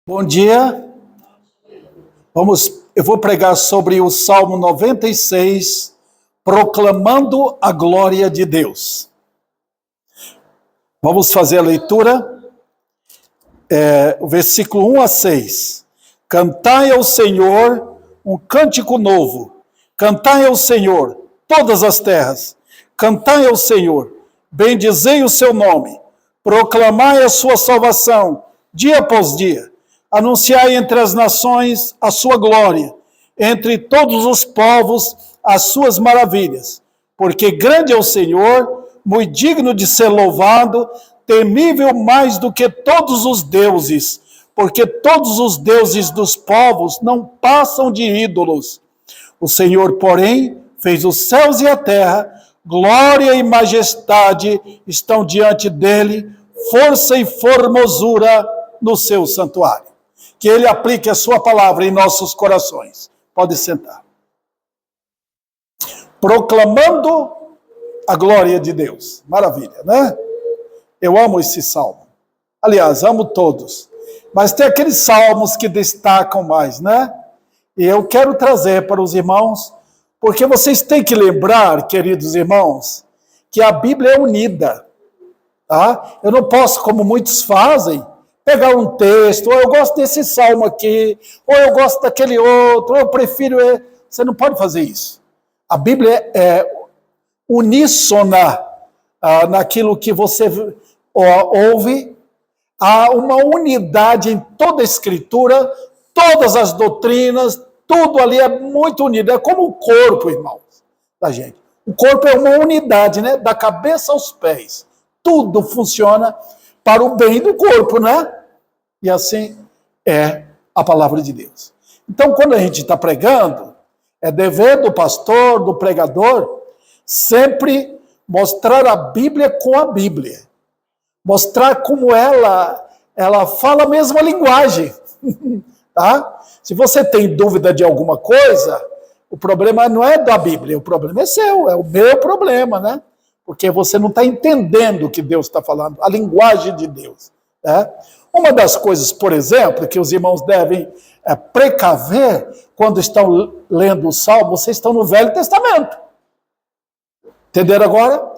Bom dia. Eu vou pregar sobre o Salmo 96, proclamando a glória de Deus. Vamos fazer a leitura, o versículo 1 a 6. Cantai ao Senhor um cântico novo. Cantai ao Senhor todas as terras. Cantai ao Senhor, bendizei o seu nome. Proclamai a sua salvação, dia após dia. Anunciai entre as nações a sua glória, entre todos os povos as suas maravilhas. Porque grande é o Senhor, muito digno de ser louvado, temível mais do que todos os deuses, porque todos os deuses dos povos não passam de ídolos. O Senhor, porém, fez os céus e a terra, glória e majestade estão diante dele, força e formosura no seu santuário. Que ele aplique a sua palavra em nossos corações. Pode sentar. Proclamando a glória de Deus. Maravilha, né? Eu amo esse salmo. Aliás, amo todos. Mas tem aqueles salmos que destacam mais, né? E eu quero trazer para os irmãos, porque vocês têm que lembrar, queridos irmãos, que a Bíblia é unida. Tá? Eu não posso, como muitos fazem, pegar um texto, ou eu gosto desse salmo aqui, ou eu gosto daquele outro, ou eu prefiro... Você não pode fazer isso. A Bíblia é uníssona naquilo que você ouve. Há uma unidade em toda a Escritura, todas as doutrinas, tudo ali é muito unido. É como o corpo, irmãos, da gente. O corpo é uma unidade, né? Da cabeça aos pés. Tudo funciona para o bem do corpo, né? E assim é a palavra de Deus. Então, quando a gente está pregando, é dever do pastor, do pregador, sempre mostrar a Bíblia com a Bíblia. Mostrar como ela fala a mesma linguagem. Tá? Se você tem dúvida de alguma coisa, o problema não é da Bíblia, o problema é seu, é o meu problema, né? Porque você não está entendendo o que Deus está falando, a linguagem de Deus. Né? Uma das coisas, por exemplo, que os irmãos devem precaver quando estão lendo o Salmo, vocês estão no Velho Testamento. Entenderam agora?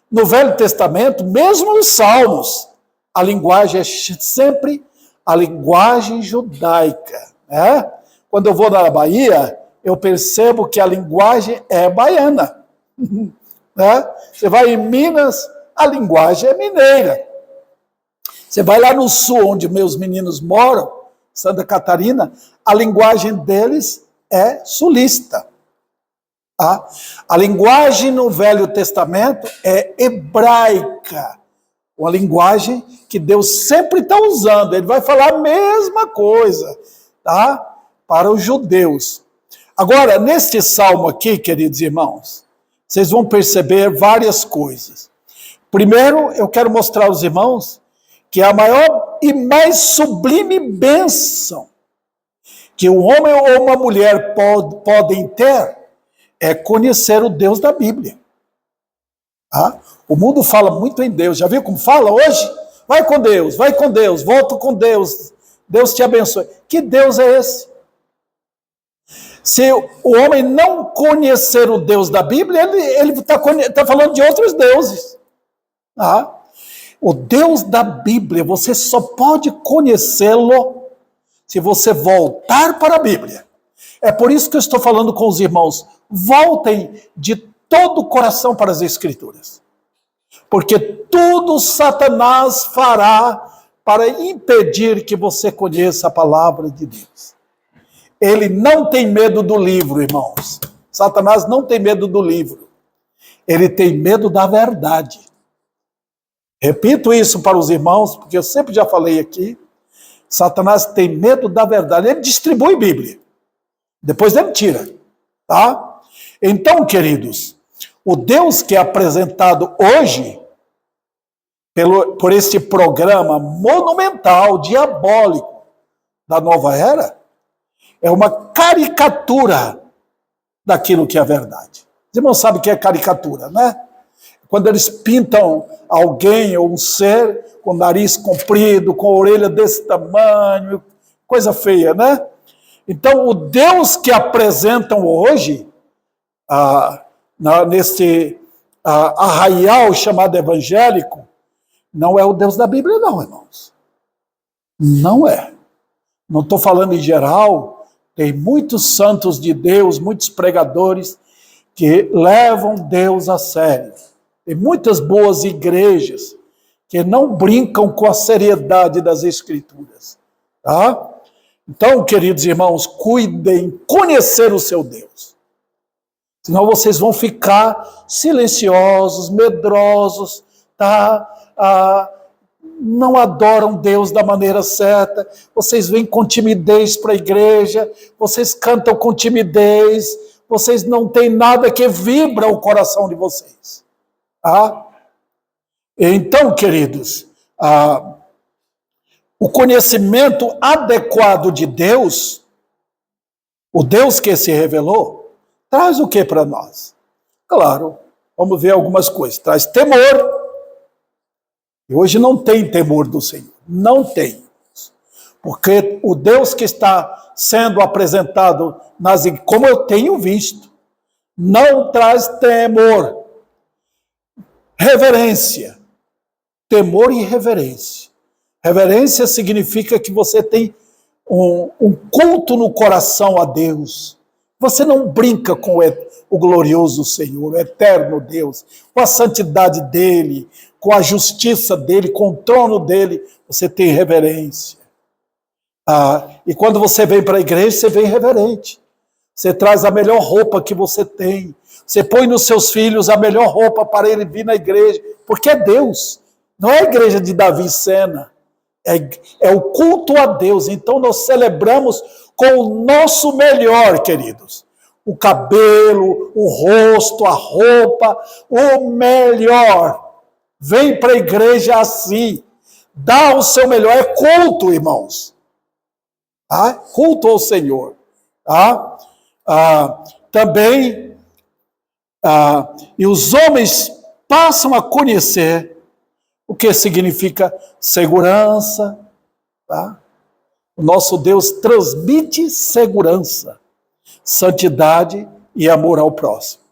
No Velho Testamento, mesmo os Salmos, a linguagem é sempre a linguagem judaica. Né? Quando eu vou na Bahia, eu percebo que a linguagem é baiana. Né? Você vai em Minas, a linguagem é mineira. Você vai lá no sul, onde meus meninos moram, Santa Catarina, a linguagem deles é sulista. Tá? A linguagem no Velho Testamento é hebraica, uma linguagem que Deus sempre está usando. Ele vai falar a mesma coisa, tá? Para os judeus. Agora, neste salmo aqui, queridos irmãos, vocês vão perceber várias coisas. Primeiro, eu quero mostrar aos irmãos que a maior e mais sublime bênção que um homem ou uma mulher podem ter é conhecer o Deus da Bíblia. Tá? O mundo fala muito em Deus. Já viu como fala hoje? Vai com Deus, volta com Deus. Deus te abençoe. Que Deus é esse? Se o homem não conhecer o Deus da Bíblia, ele está falando de outros deuses. Tá? O Deus da Bíblia, você só pode conhecê-lo se você voltar para a Bíblia. É por isso que eu estou falando com os irmãos. Voltem de todo o coração para as Escrituras. Porque tudo Satanás fará para impedir que você conheça a palavra de Deus. Ele não tem medo do livro, irmãos. Satanás não tem medo do livro. Ele tem medo da verdade. Repito isso para os irmãos, porque eu sempre já falei aqui. Satanás tem medo da verdade. Ele distribui Bíblia. Depois ele tira. Tá? Então, queridos, o Deus que é apresentado hoje, por este programa monumental, diabólico da nova era, é uma caricatura daquilo que é verdade. Os irmãos sabem o que é caricatura, né? Quando eles pintam alguém ou um ser com nariz comprido, com a orelha desse tamanho, Coisa feia, né? Então, o Deus que apresentam hoje, nesse arraial chamado evangélico, não é o Deus da Bíblia, não, irmãos. Não é. Não estou falando em geral, tem muitos santos de Deus, muitos pregadores que levam Deus a sério. Tem muitas boas igrejas que não brincam com a seriedade das Escrituras. Tá? Então, queridos irmãos, cuidem conhecer o seu Deus. Senão vocês vão ficar silenciosos, medrosos, tá? Não adoram Deus da maneira certa, vocês vêm com timidez para a igreja, vocês cantam com timidez, vocês não têm nada que vibra o coração de vocês. Tá? Então, queridos, o conhecimento adequado de Deus, o Deus que se revelou, traz o que para nós? Claro, vamos ver algumas coisas. Traz temor. E hoje não tem temor do Senhor. Não tem. Porque o Deus que está sendo apresentado como eu tenho visto, não traz temor. Reverência. Temor e reverência. Reverência significa que você tem um culto no coração a Deus. Você não brinca com o glorioso Senhor, o eterno Deus, com a santidade dele, com a justiça dele, com o trono dele, você tem reverência. E quando você vem para a igreja, você vem reverente. Você traz a melhor roupa que você tem. Você põe nos seus filhos a melhor roupa para ele vir na igreja, porque é Deus. Não é a igreja de Davi e Sena. É o culto a Deus. Então nós celebramos com o nosso melhor, queridos. O cabelo, o rosto, a roupa, o melhor. Vem para a igreja assim. Dá o seu melhor. É culto, irmãos. Culto ao Senhor. Também, e os homens passam a conhecer o que significa segurança. O nosso Deus transmite segurança, santidade e amor ao próximo.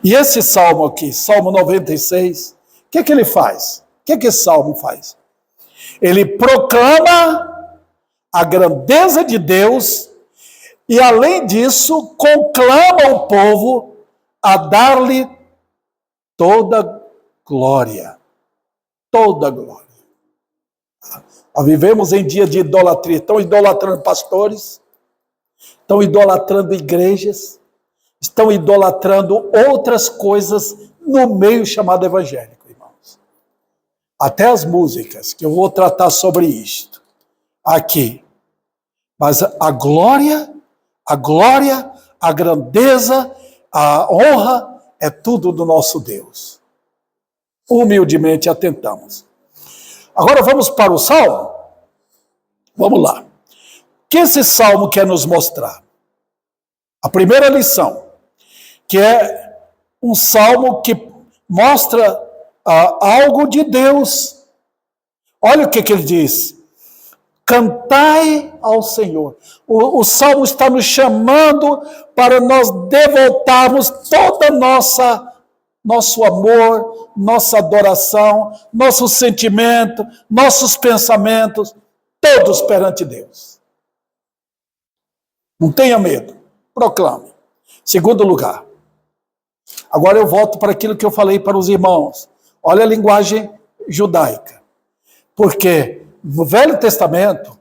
E esse salmo aqui, Salmo 96, o que ele faz? O que esse salmo faz? Ele proclama a grandeza de Deus e, além disso, conclama o povo a dar-lhe toda glória. Toda glória. Vivemos em dia de idolatria. Estão idolatrando pastores, estão idolatrando igrejas, estão idolatrando outras coisas no meio chamado evangélico, irmãos. Até as músicas, que eu vou tratar sobre isto aqui. Mas a glória, a grandeza, a honra é tudo do nosso Deus. Humildemente atentamos. Agora vamos para o Salmo? Vamos lá. O que esse Salmo quer nos mostrar? A primeira lição, que é um Salmo que mostra algo de Deus. Olha o que ele diz. Cantai ao Senhor. O Salmo está nos chamando para nós devoltarmos toda nosso amor, nossa adoração, nosso sentimento, nossos pensamentos, todos perante Deus. Não tenha medo, proclame. Segundo lugar, agora eu volto para aquilo que eu falei para os irmãos. Olha a linguagem judaica. Porque no Velho Testamento,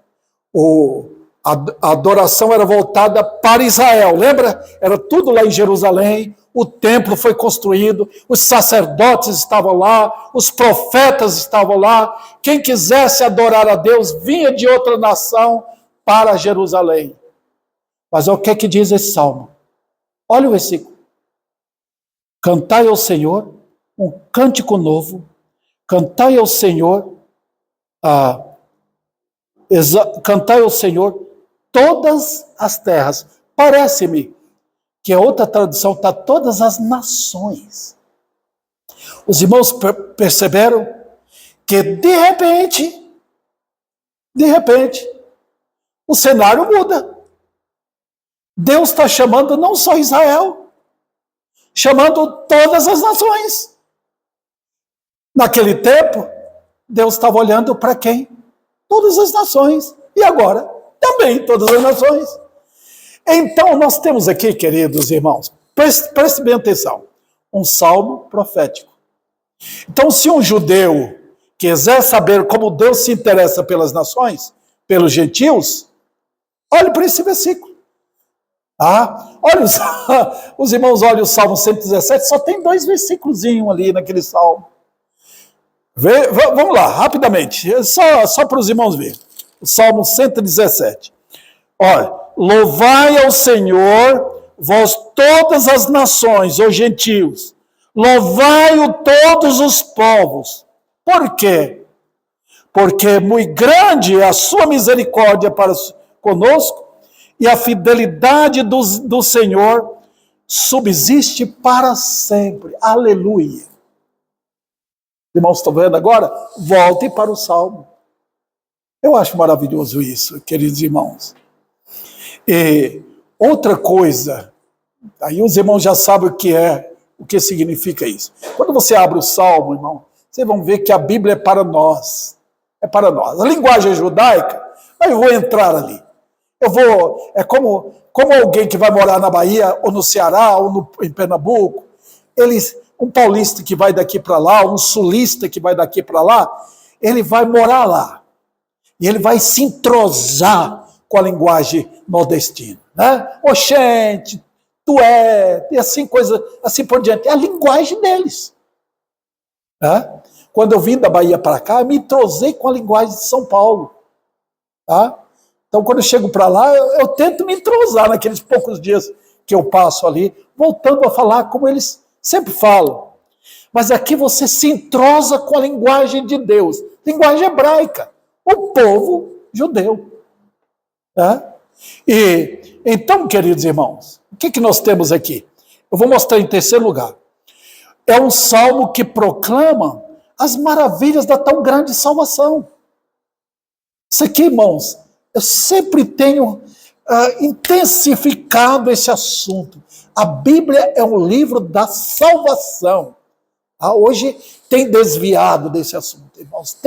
a adoração era voltada para Israel, lembra? Era tudo lá em Jerusalém, o templo foi construído, os sacerdotes estavam lá, os profetas estavam lá, quem quisesse adorar a Deus vinha de outra nação para Jerusalém. Mas o que é que diz esse salmo? Olha o versículo. Cantai ao Senhor um cântico novo, cantai ao Senhor, cantai ao Senhor todas as terras. Parece-me que a outra tradução está todas as nações. Os irmãos perceberam que de repente, o cenário muda. Deus está chamando não só Israel, chamando todas as nações. Naquele tempo, Deus estava olhando para quem? Todas as nações. E agora, também todas as nações. Então, nós temos aqui, queridos irmãos, preste bem atenção, um salmo profético. Então, se um judeu quiser saber como Deus se interessa pelas nações, pelos gentios, olhe para esse versículo. Olha, os irmãos olham o Salmo 117, só tem 2 versículos ali naquele salmo. Vamos lá, rapidamente, só para os irmãos verem. O Salmo 117. Olha, louvai ao Senhor, vós todas as nações, os gentios, louvai-o todos os povos. Por quê? Porque muito grande é a sua misericórdia para conosco, e a fidelidade do Senhor subsiste para sempre. Aleluia. Irmãos, estão vendo agora? Voltem para o Salmo. Eu acho maravilhoso isso, queridos irmãos. E outra coisa, aí os irmãos já sabem o que significa isso. Quando você abre o Salmo, irmão, vocês vão ver que a Bíblia é para nós. É para nós. A linguagem judaica, eu vou entrar ali. É como alguém que vai morar na Bahia, ou no Ceará, ou em Pernambuco, um paulista que vai daqui para lá, um sulista que vai daqui para lá, ele vai morar lá. E ele vai se entrosar com a linguagem nordestina. Né? Oxente, tu é, e assim por diante. É a linguagem deles. Né? Quando eu vim da Bahia para cá, eu me entrosei com a linguagem de São Paulo. Tá? Então, quando eu chego para lá, eu tento me entrosar naqueles poucos dias que eu passo ali, voltando a falar como eles sempre falam. Mas aqui você se entrosa com a linguagem de Deus, linguagem hebraica, o povo judeu. Tá? E então, queridos irmãos, o que nós temos aqui? Eu vou mostrar em terceiro lugar. É um salmo que proclama as maravilhas da tão grande salvação. Isso aqui, irmãos, eu sempre tenho intensificado esse assunto. A Bíblia é um livro da salvação. Hoje tem desviado desse assunto, irmãos.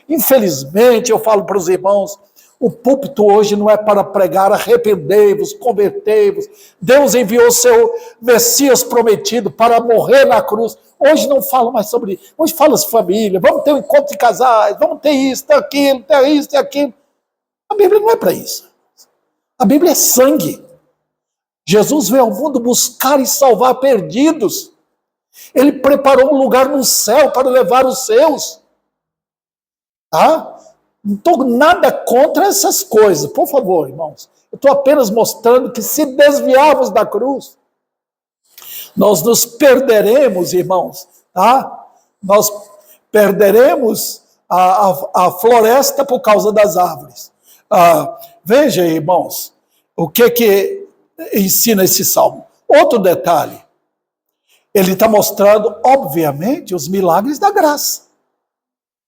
Infelizmente, eu falo para os irmãos, o púlpito hoje não é para pregar arrependei-vos, convertei-vos. Deus enviou o seu Messias prometido para morrer na cruz. Hoje não falo mais sobre isso. Hoje fala as famílias, vamos ter um encontro de casais, vamos ter isso, ter aquilo, ter isso, ter aquilo. A Bíblia não é para isso. A Bíblia é sangue. Jesus veio ao mundo buscar e salvar perdidos. Ele preparou um lugar no céu para levar os seus. Não estou nada contra essas coisas. Por favor, irmãos. Eu estou apenas mostrando que se desviarmos da cruz, nós nos perderemos, irmãos. Nós perderemos a floresta por causa das árvores. Veja, irmãos, o que ensina esse salmo. Outro detalhe, ele está mostrando, obviamente, os milagres da graça,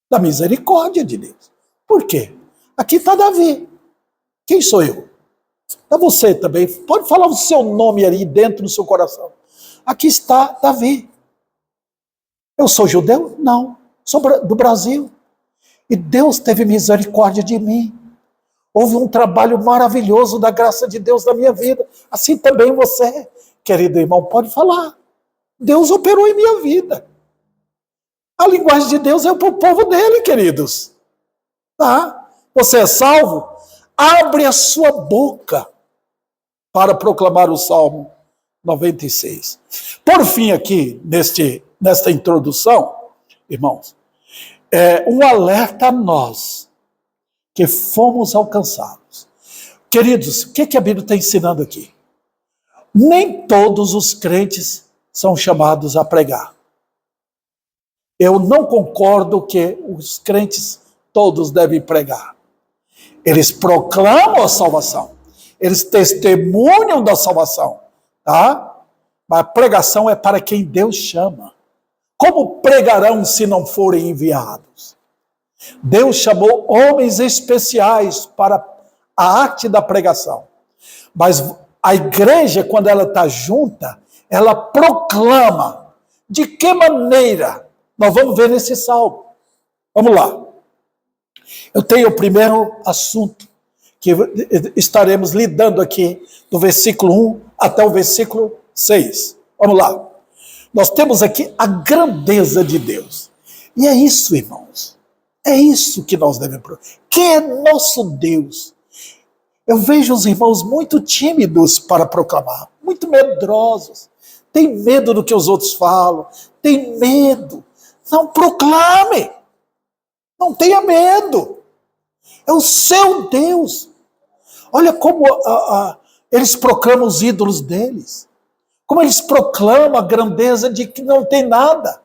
da misericórdia de Deus. Por quê? Aqui está Davi. Quem sou eu? Está você também. Pode falar o seu nome ali dentro do seu coração. Aqui está Davi. Eu sou judeu? Não. Sou do Brasil. E Deus teve misericórdia de mim. Houve um trabalho maravilhoso da graça de Deus na minha vida. Assim também você, querido irmão, pode falar. Deus operou em minha vida. A linguagem de Deus é para o povo dele, queridos. Você é salvo? Abre a sua boca para proclamar o Salmo 96. Por fim, aqui, nesta introdução, irmãos, um alerta a nós que fomos alcançados. Queridos, o que a Bíblia está ensinando aqui? Nem todos os crentes são chamados a pregar. Eu não concordo que os crentes todos devem pregar. Eles proclamam a salvação. Eles testemunham da salvação. Mas a pregação é para quem Deus chama. Como pregarão se não forem enviados? Deus chamou homens especiais para a arte da pregação. Mas a igreja, quando ela está junta, ela proclama. De que maneira? Nós vamos ver nesse salmo. Vamos lá. Eu tenho o primeiro assunto que estaremos lidando aqui, do versículo 1 até o versículo 6. Vamos lá. Nós temos aqui a grandeza de Deus. E é isso, irmãos. É isso que nós devemos proclamar. Quem é nosso Deus? Eu vejo os irmãos muito tímidos para proclamar, muito medrosos. Tem medo do que os outros falam, tem medo. Não proclame. Não tenha medo. É o seu Deus. Olha como eles proclamam os ídolos deles. Como eles proclamam a grandeza de que não tem nada.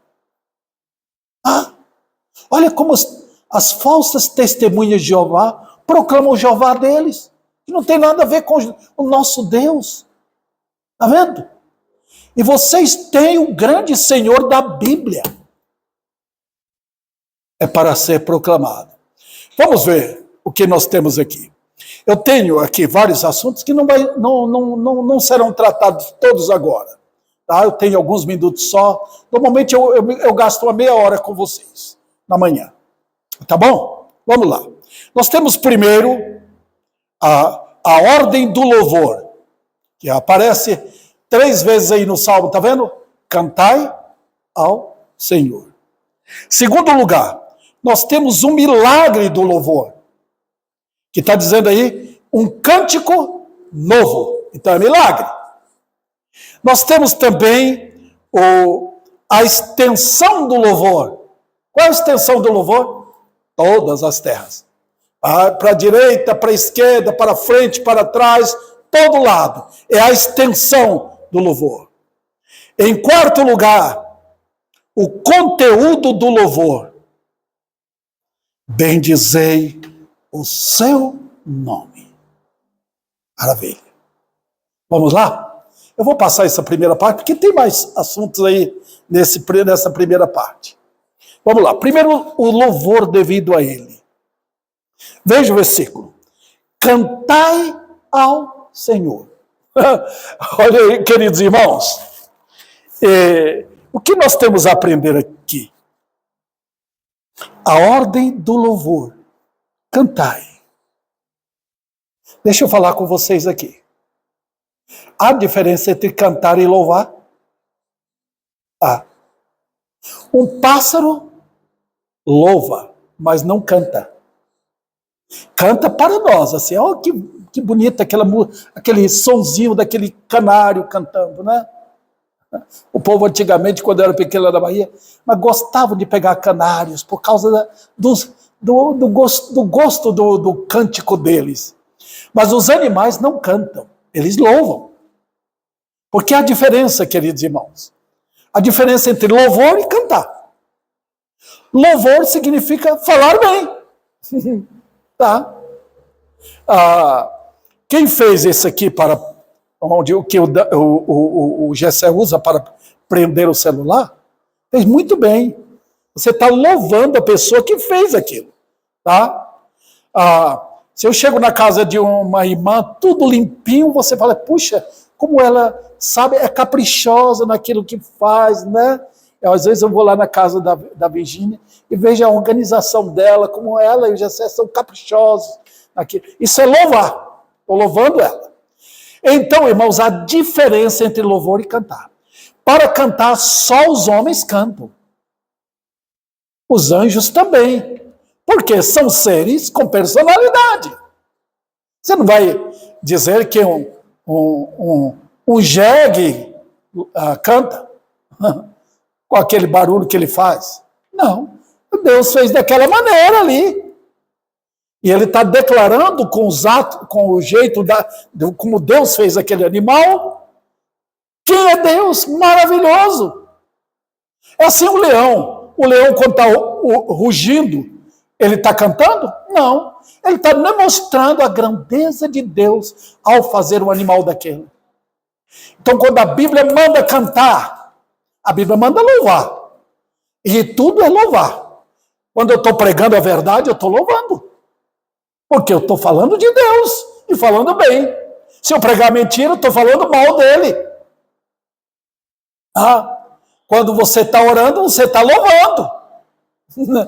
Olha como as falsas testemunhas de Jeová proclamam o Jeová deles. Que não tem nada a ver com o nosso Deus. Está vendo? E vocês têm o grande Senhor da Bíblia. É para ser proclamado. Vamos ver o que nós temos aqui. Eu tenho aqui vários assuntos que não serão tratados todos agora. Tá? Eu tenho alguns minutos só. Normalmente eu gasto uma meia hora com vocês, na manhã. Tá bom? Vamos lá. Nós temos primeiro a ordem do louvor, que aparece 3 vezes aí no Salmo, tá vendo? Cantai ao Senhor. Segundo lugar, nós temos um milagre do louvor, que está dizendo aí, um cântico novo. Então é milagre. Nós temos também a extensão do louvor. Qual é a extensão do louvor? Todas as terras. Para a direita, para a esquerda, para frente, para trás, todo lado. É a extensão do louvor. Em quarto lugar, o conteúdo do louvor. Bendizei o seu nome. Maravilha. Vamos lá? Eu vou passar essa primeira parte, porque tem mais assuntos aí nessa primeira parte. Vamos lá. Primeiro, o louvor devido a ele. Veja o versículo. Cantai ao Senhor. Olha aí, queridos irmãos. O que nós temos a aprender aqui? A ordem do louvor. Cantai. Deixa eu falar com vocês aqui. Há diferença entre cantar e louvar? Há. Um pássaro louva, mas não canta. Canta para nós, assim, ó, que bonito aquele sonzinho daquele canário cantando, né? O povo antigamente, quando era pequeno lá na Bahia, mas gostavam de pegar canários por causa do gosto do cântico deles. Mas os animais não cantam, eles louvam. Porque há diferença, queridos irmãos. A diferença entre louvor e cantar. Louvor significa falar bem. Tá? Quem fez esse aqui para o que o Gessé usa para prender o celular, fez muito bem. Você está louvando a pessoa que fez aquilo. Tá? Se eu chego na casa de uma irmã, tudo limpinho, você fala, puxa, como ela sabe, é caprichosa naquilo que faz, né? Às vezes eu vou lá na casa da Virgínia e vejo a organização dela, como ela e o Gessé são caprichosos naquilo. Isso é louvar. Estou louvando ela. Então, irmãos, há diferença entre louvor e cantar. Para cantar, só os homens cantam. Os anjos também. Porque são seres com personalidade. Você não vai dizer que um jegue canta com aquele barulho que ele faz. Não. Deus fez daquela maneira ali. E ele está declarando com os atos, com o jeito como Deus fez aquele animal. Quem é Deus? Maravilhoso. É assim um leão. O leão, quando está rugindo, ele está cantando? Não. Ele está demonstrando a grandeza de Deus ao fazer um animal daquele. Então, quando a Bíblia manda cantar, a Bíblia manda louvar. E tudo é louvar. Quando eu estou pregando a verdade, eu estou louvando. Porque eu estou falando de Deus e falando bem. Se eu pregar mentira, eu estou falando mal dele. Quando você está orando, você está louvando.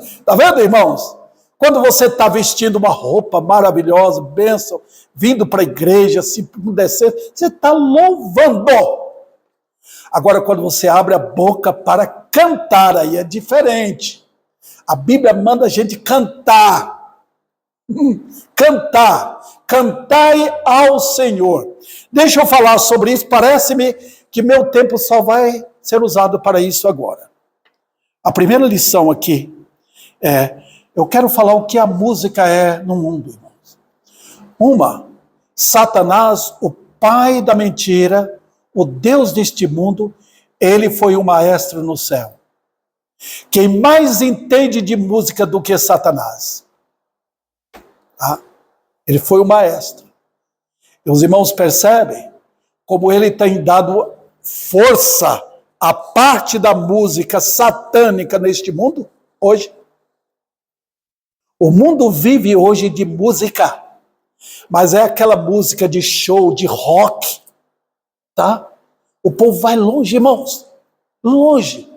Está vendo, irmãos? Quando você está vestindo uma roupa maravilhosa, bênção, vindo para a igreja, se descer, você está louvando. Agora, quando você abre a boca para cantar, aí é diferente. A Bíblia manda a gente cantar. Cantai ao Senhor. Deixa eu falar sobre isso, parece-me que meu tempo só vai ser usado para isso agora. A primeira lição aqui eu quero falar o que a música é no mundo, irmãos. Satanás, o pai da mentira, o Deus deste mundo, ele foi um maestro no céu. Quem mais entende de música do que Satanás? Ele foi o maestro. E os irmãos percebem como ele tem dado força à parte da música satânica neste mundo hoje. O mundo vive hoje de música, mas é aquela música de show, de rock, tá? O povo vai longe, irmãos, longe.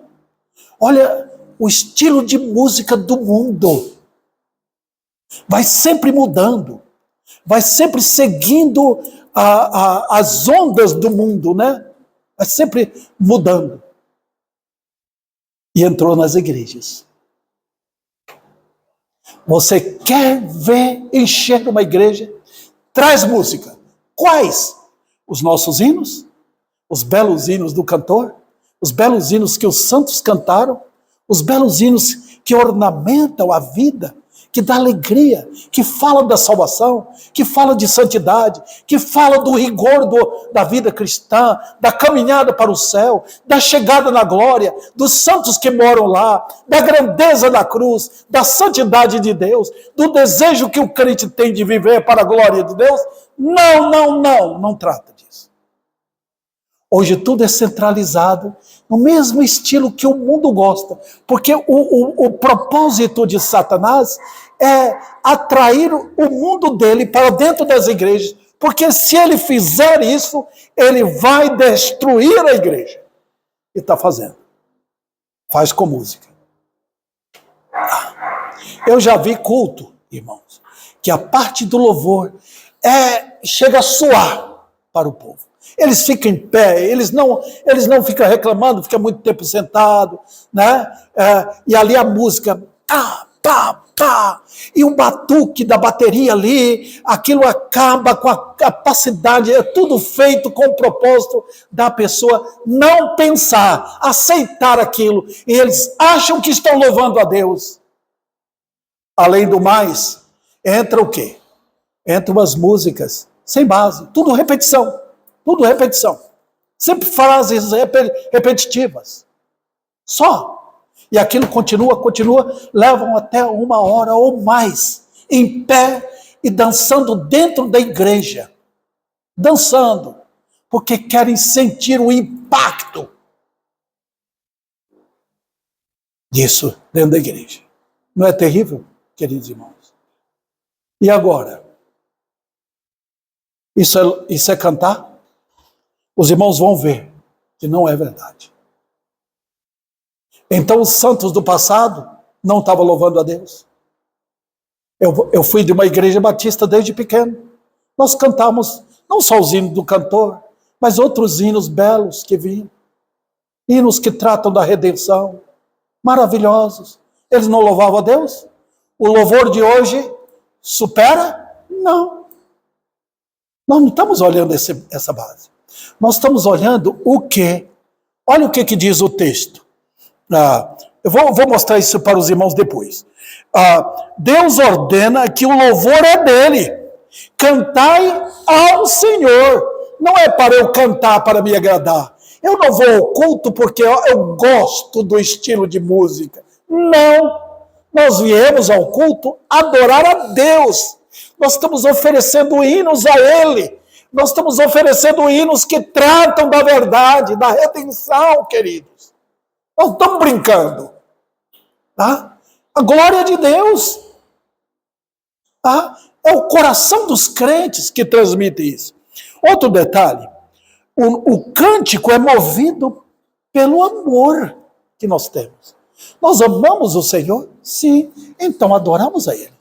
Olha o estilo de música do mundo. Vai sempre mudando, vai sempre seguindo as ondas do mundo, né? Vai sempre mudando. E entrou nas igrejas. Você quer ver encher uma igreja? Traz música. Quais? Os nossos hinos? Os belos hinos do cantor? Os belos hinos que os santos cantaram? Os belos hinos que ornamentam a vida? Que dá alegria, que fala da salvação, que fala de santidade, que fala do rigor da vida cristã, da caminhada para o céu, da chegada na glória, dos santos que moram lá, da grandeza da cruz, da santidade de Deus, do desejo que o crente tem de viver para a glória de Deus. Não trata disso. Hoje tudo é centralizado no mesmo estilo que o mundo gosta, porque o propósito de Satanás é atrair o mundo dele para dentro das igrejas, porque se ele fizer isso, ele vai destruir a igreja. E está fazendo. Faz com música. Eu já vi culto, irmãos, que a parte do louvor chega a suar para o povo. Eles ficam em pé, eles não ficam reclamando, ficam muito tempo sentado, né? E ali a música, e o batuque da bateria ali, aquilo acaba com a capacidade, é tudo feito com o propósito da pessoa não pensar, aceitar aquilo, e eles acham que estão louvando a Deus. Além do mais, entra o quê? Entram as músicas sem base, tudo repetição. Tudo repetição. Sempre frases repetitivas. Só. E aquilo continua, levam até 1 hora ou mais, em pé e dançando dentro da igreja. Dançando. Porque querem sentir o impacto disso dentro da igreja. Não é terrível, queridos irmãos? E agora? Isso é cantar? Os irmãos vão ver que não é verdade. Então os santos do passado não estavam louvando a Deus. Eu fui de uma igreja batista desde pequeno. Nós cantamos não só os hinos do cantor, mas outros hinos belos que vinham. Hinos que tratam da redenção. Maravilhosos. Eles não louvavam a Deus? O louvor de hoje supera? Não. Nós não estamos olhando essa base. Nós estamos olhando o quê? Olha o que diz o texto. Eu vou mostrar isso para os irmãos depois. Deus ordena que o louvor é dele. Cantai ao Senhor. Não é para eu cantar para me agradar. Eu não vou ao culto porque eu gosto do estilo de música. Não. Nós viemos ao culto adorar a Deus. Nós estamos oferecendo hinos a Ele. Nós estamos oferecendo hinos que tratam da verdade, da redenção, queridos. Nós não estamos brincando. Tá? A glória de Deus. Tá? É o coração dos crentes que transmite isso. Outro detalhe, o cântico é movido pelo amor que nós temos. Nós amamos o Senhor? Sim. Então adoramos a Ele.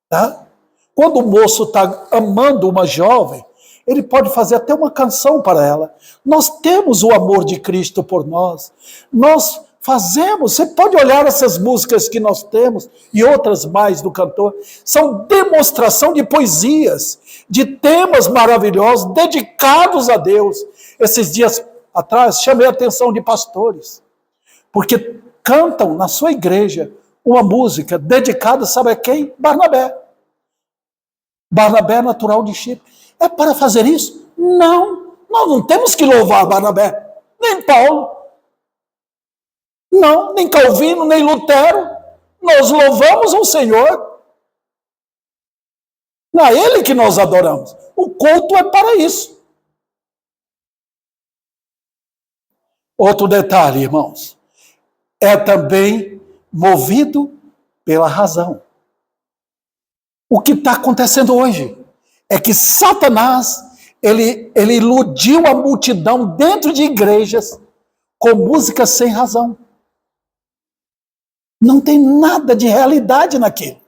Tá? Quando o moço está amando uma jovem, ele pode fazer até uma canção para ela. Nós temos o amor de Cristo por nós. Nós fazemos, você pode olhar essas músicas que nós temos e outras mais do cantor, são demonstração de poesias, de temas maravilhosos, dedicados a Deus. Esses dias atrás, chamei a atenção de pastores, porque cantam na sua igreja uma música dedicada, sabe a quem? Barnabé. Barnabé natural de Chipre. É para fazer isso? Não, nós não temos que louvar Barnabé, nem Paulo, não, nem Calvino, nem Lutero. Nós louvamos o Senhor. Não é Ele que nós adoramos. O culto é para isso. Outro detalhe, irmãos, é também movido pela razão. O que está acontecendo hoje é que Satanás, ele iludiu a multidão dentro de igrejas com músicas sem razão. Não tem nada de realidade naquilo.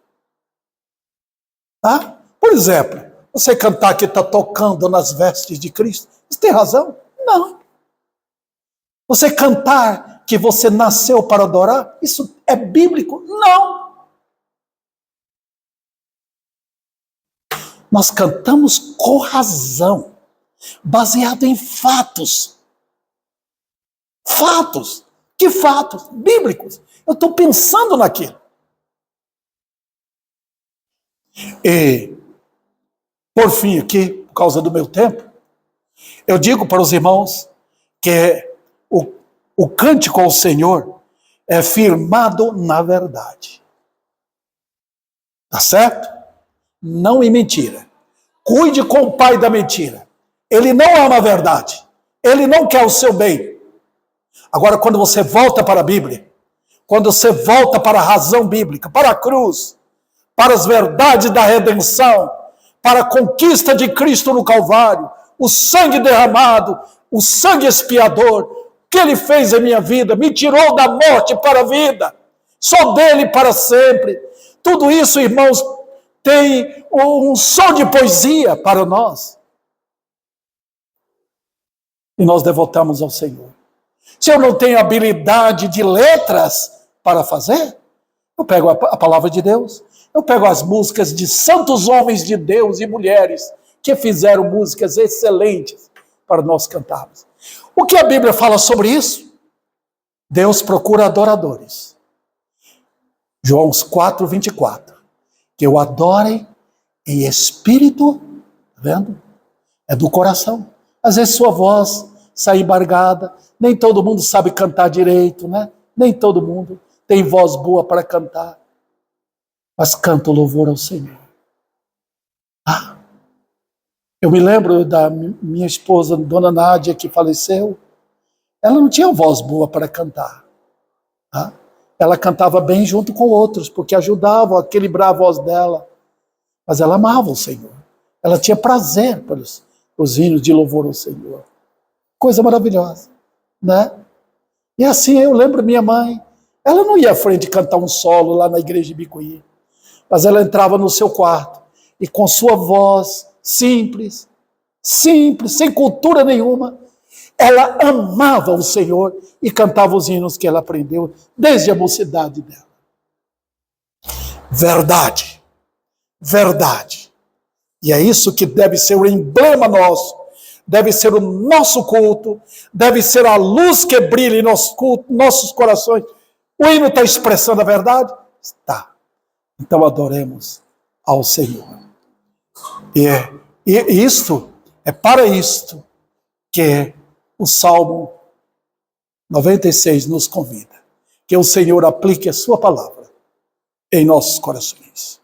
Tá? Por exemplo, você cantar que está tocando nas vestes de Cristo, isso tem razão? Não. Você cantar que você nasceu para adorar, isso é bíblico? Não. Nós cantamos com razão, baseado em fatos. Fatos. Que fatos? Bíblicos. Eu estou pensando naquilo. E, por fim aqui, por causa do meu tempo, eu digo para os irmãos que o cântico ao Senhor é firmado na verdade. Tá certo? Não em mentira. Cuide com o pai da mentira. Ele não ama a verdade. Ele não quer o seu bem. Agora, quando você volta para a Bíblia, quando você volta para a razão bíblica, para a cruz, para as verdades da redenção, para a conquista de Cristo no Calvário, o sangue derramado, o sangue expiador, o que Ele fez em minha vida, me tirou da morte para a vida, sou dele para sempre. Tudo isso, irmãos, tem um som de poesia para nós. E nós devotamos ao Senhor. Se eu não tenho habilidade de letras para fazer, eu pego a palavra de Deus, eu pego as músicas de santos homens de Deus e mulheres que fizeram músicas excelentes para nós cantarmos. O que a Bíblia fala sobre isso? Deus procura adoradores. João 4:24. Que o adorem em espírito, tá vendo? É do coração. Às vezes sua voz sai embargada, nem todo mundo sabe cantar direito, né? Nem todo mundo tem voz boa para cantar. Mas canta o louvor ao Senhor. Eu me lembro da minha esposa, Dona Nádia, que faleceu. Ela não tinha voz boa para cantar. Ela cantava bem junto com outros, porque ajudavam a equilibrar a voz dela. Mas ela amava o Senhor. Ela tinha prazer pelos hinos de louvor ao Senhor. Coisa maravilhosa, né? E assim eu lembro minha mãe. Ela não ia à frente cantar um solo lá na igreja de Bicuí. Mas ela entrava no seu quarto e com sua voz simples, sem cultura nenhuma, ela amava o Senhor e cantava os hinos que ela aprendeu desde a mocidade dela. Verdade. Verdade. E é isso que deve ser o emblema nosso, deve ser o nosso culto, deve ser a luz que brilha em nosso culto, nossos corações. O hino está expressando a verdade? Está. Então adoremos ao Senhor. E isto, é para isto que o Salmo 96 nos convida. Que o Senhor aplique a sua palavra em nossos corações.